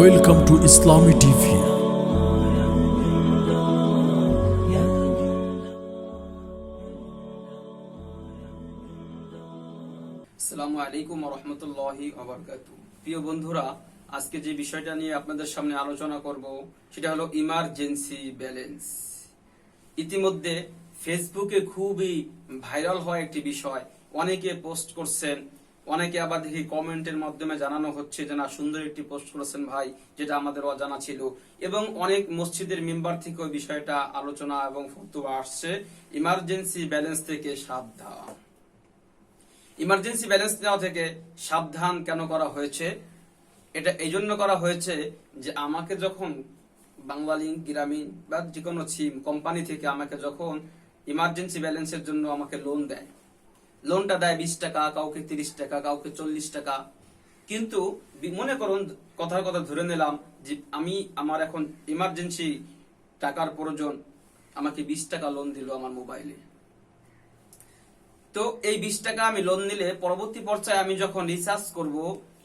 Welcome to Islami TV. আসসালামু আলাইকুম ওয়া রাহমাতুল্লাহি ওয়া বারাকাতুহু। প্রিয় বন্ধুরা, আজকে যে বিষয়টা নিয়ে আপনাদের সামনে আলোচনা করব সেটা হলো ইমার্জেন্সি ব্যালেন্স। ইতিমধ্যে ফেসবুকে খুবই ভাইরাল হওয়া একটি বিষয়, অনেকে পোস্ট করছেন, অনেকে আবার দেখি কমেন্টের মাধ্যমে জানানো হচ্ছে যে না, সুন্দর একটি পোস্ট করেছেন ভাই, যেটা আমাদের অজানা ছিল। এবং অনেক মসজিদের মেম্বার থেকে ওই বিষয়টা আলোচনা এবং ফতোয়া আসছে, ইমার্জেন্সি ব্যালেন্স থেকে সাবধান। ইমার্জেন্সি ব্যালেন্স নেওয়া থেকে সাবধান কেন করা হয়েছে? এটা এই জন্য করা হয়েছে যে আমাকে যখন বাংলালিংক, গ্রামীণ বা যে কোনো সিম কোম্পানি থেকে আমাকে যখন ইমার্জেন্সি ব্যালেন্সের জন্য আমাকে লোন দেয়, লোনটা দেয় 20 টাকা, কাউকে 30 টাকা, কাউকে 40 টাকা। কিন্তু মনে করুন, কথার কথা ধরে নিলাম যে আমার এখন ইমার্জেন্সি টাকার প্রয়োজন, আমাকে 20 টাকা লোন দিল আমার মোবাইলে। তো এই 20 টাকা আমি লোন নিলে পরবর্তী পর্যায়ে আমি যখন রিচার্জ করব,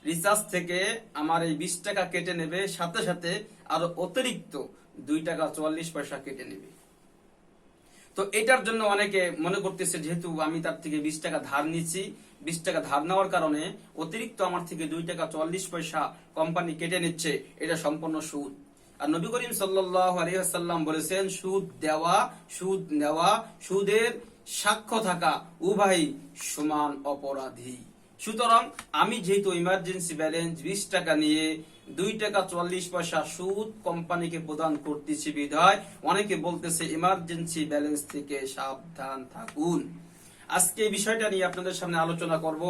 রিচার্জ থেকে আমার এই 20 টাকা কেটে নেবে, সাথে সাথে আরো অতিরিক্ত 2 টাকা 44 পয়সা কেটে নেবে। তো এটার জন্য অনেকে মনে করতেছে যেহেতু আমি তার থেকে 20 টাকা ধার নিচ্ছি, 20 টাকা ধার নেওয়ার কারণে অতিরিক্ত আমার থেকে 2 টাকা 44 পয়সা কোম্পানি কেটে নিচ্ছে, এটা সম্পূর্ণ সুদ। আর নবী করিম সাল্লাল্লাহু আলাইহি ওয়াসাল্লাম বলেছেন, সুদ দেওয়া, সুদ নেওয়া, সুদের সাক্ষ্য থাকা উভয় সমান অপরাধী। সুতরাং আমি যেহেতু ইমার্জেন্সি ব্যালেন্স 20 টাকা নিয়ে 2 টাকা 44 পয়সা সুদ কোম্পানিকে প্রদান করতেছি বিধায় অনেকে বলতেছে ইমার্জেন্সি ব্যালেন্স থেকে সাবধান থাকুন। আজকে এই বিষয়টা নিয়ে আপনাদের সামনে আলোচনা করব।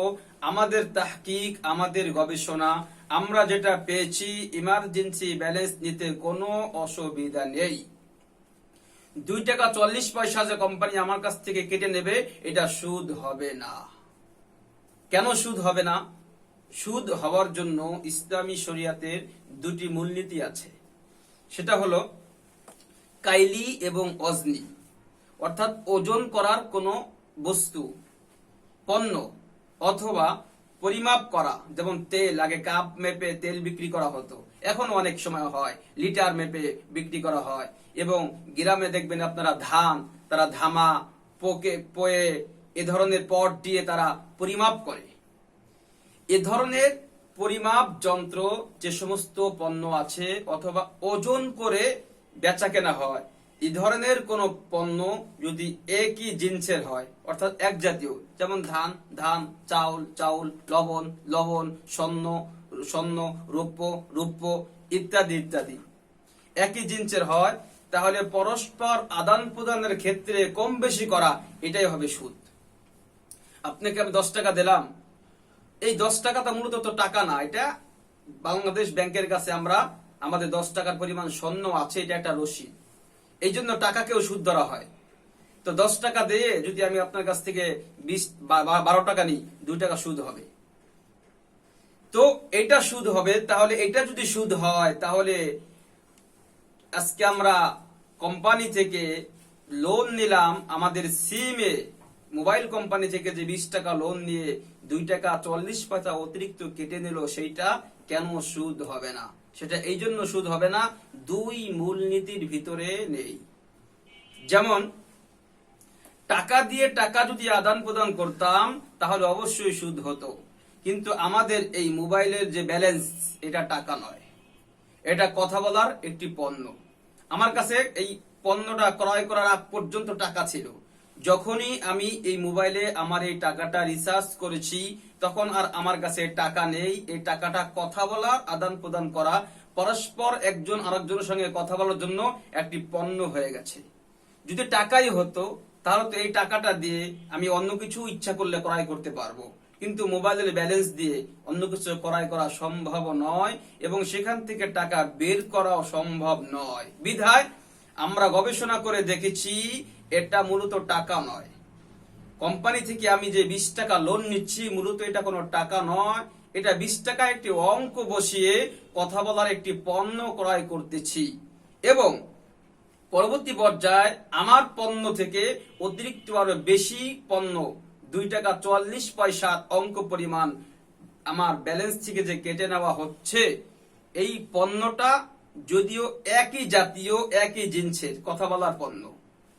আমাদের তাহকিক, আমাদের গবেষণা, আমরা যেটা পেয়েছি, ইমার্জেন্সি ব্যালেন্স নিতে কোনো অসুবিধা নেই। 2 টাকা 44 পয়সা যে কোম্পানি আমার কাছ থেকে কেটে নেবে, এটা সুদ হবে না। কেন সুদ হবে না? সুদ হওয়ার জন্য ইসলামী শরিয়াতের দুটি মূলনীতি আছে। সেটা হলো কাইলি এবং অজনি, অর্থাৎ ওজন করার কোনো বস্তু, পণ্য অথবা পরিমাপ করা, যেমন তেল, আগে কাপ মেপে তেল বিক্রি করা হতো, এখন অনেক সময় হয় লিটার মেপে বিক্রি করা হয়। এবং গ্রামে দেখবেন আপনারা ধান, তারা ধামা, পোয়ে এ ধরনের পট দিয়ে তারা পরিমাপ করে। এ ধরনের পরিমাপ যন্ত্র যে সমস্ত পণ্য আছে অথবা ওজন করে বেচা কেনা হয়, এই ধরনের কোন পণ্য যদি একই জিনিসের হয়, অর্থাৎ এক জাতীয়, যেমন ধান ধান, চাউল চাউল, লবণ লবণ, স্বর্ণ স্বর্ণ, রৌপ্য রৌপ্য ইত্যাদি ইত্যাদি, একই জিনিসের হয়, তাহলে পরস্পর আদান প্রদানের ক্ষেত্রে কম বেশি করা, এটাই হবে সুদ। আপনাকে আমি 10 টাকা দিলাম, এই 10 টাকাটা মূলত তো টাকা না, এটা বাংলাদেশ ব্যাংকের কাছে আমরা আমাদের 10 টাকার পরিমাণ স্বর্ণ আছে, এটা একটা রসিদ, এই জন্য টাকাকেও সুদ ধরা হয়। তো 10 টাকা দিয়ে যদি আমি আপনার কাছ থেকে 12 টাকা নিই, 2 টাকা সুদ হবে। তো এটা সুদ হবে। তাহলে এটা যদি সুদ হয়, তাহলে আজকে আমরা কোম্পানি থেকে লোন নিলাম, আমাদের সিমে মোবাইল কোম্পানি থেকে যে 20 টাকা লোন নিয়ে 2 টাকা 44 পয়সা অতিরিক্ত কেটে নিল, সেইটা কেন সুদ হবে না? সেটা এই জন্য সুদ হবে না, দুই মূলনীতির ভিতরে নেই। যেমন টাকা দিয়ে টাকা যদি আদান প্রদান করতাম, তাহলে অবশ্যই সুদ হতো। কিন্তু আমাদের এই মোবাইলের যে ব্যালেন্স, এটা টাকা নয়, এটা কথা বলার একটি পণ্য। আমার কাছে এই পণ্যটা ক্রয় করার আগ পর্যন্ত টাকা ছিল। যখনই আমি এই মোবাইলে আমার এই টাকাটা রিচার্জ করেছি, তখন আর আমার কাছে টাকা নেই। এই টাকাটা কথা বলার, আদান প্রদান করা, পরস্পর একজন আরেকজনের সঙ্গে কথা বলার জন্য একটি পণ্য হয়ে গেছে। যদি টাকাই হতো, তাহলে তো এই টাকাটা দিয়ে আমি অন্য কিছু ইচ্ছা করলে ক্রয় করতে পারবো, কিন্তু মোবাইলের ব্যালেন্স দিয়ে অন্য কিছু ক্রয় করা সম্ভব নয়, এবং সেখান থেকে টাকা বের করাও সম্ভব নয়। বিধায় আমরা গবেষণা করে দেখেছি, এটা মূলত টাকা নয়। কোম্পানি থেকে আমি যে 20 টাকা লোন নিচ্ছি, মূলত এটা কোনো টাকা নয়, এটা 20 টাকা একটি অঙ্ক বসিয়ে কথা বলার একটি পণ্য ক্রয় করতেছি। এবং পরবর্তী পর্যায়ে আমার পণ্য থেকে অতিরিক্ত আরো বেশি পণ্য 2 টাকা 44 পয়সার অঙ্ক পরিমাণ আমার ব্যালেন্স থেকে যে কেটে নেওয়া হচ্ছে, এই পণ্যটা যদিও একই জাতীয় একই জিনিসের কথা বলার পণ্য,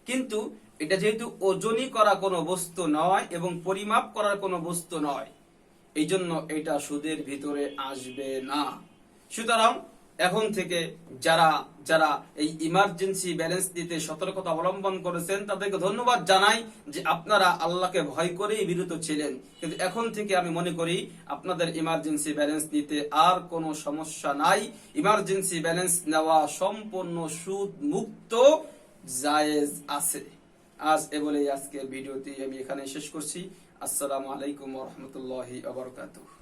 কিন্তু এটা যেহেতু ওজনই করা কোনো বস্তু নয় এবং পরিমাপ করার কোনো বস্তু নয়, এই জন্য এটা সুদের ভিতরে আসবে না। সুতরাং এখন থেকে যারা যারা এই ইমার্জেন্সি ব্যালেন্স দিতে সতর্কতা অবলম্বন করেছেন তাদেরকে ধন্যবাদ জানাই যে আপনারা আল্লাহকে ভয় করেই বিরত ছিলেন, কিন্তু এখন থেকে আমি মনে করি আপনাদের ইমার্জেন্সি ব্যালেন্স নিতে আর কোনো সমস্যা নাই। ইমার্জেন্সি ব্যালেন্স নেওয়া সম্পূর্ণ সুদ মুক্ত জায়েজ আছে। আজ এ বলেই আজকের ভিডিওটি আমি এখানে শেষ করছি। আসসালামু আলাইকুম ওয়া রাহমাতুল্লাহি ওয়া বারাকাতুহু।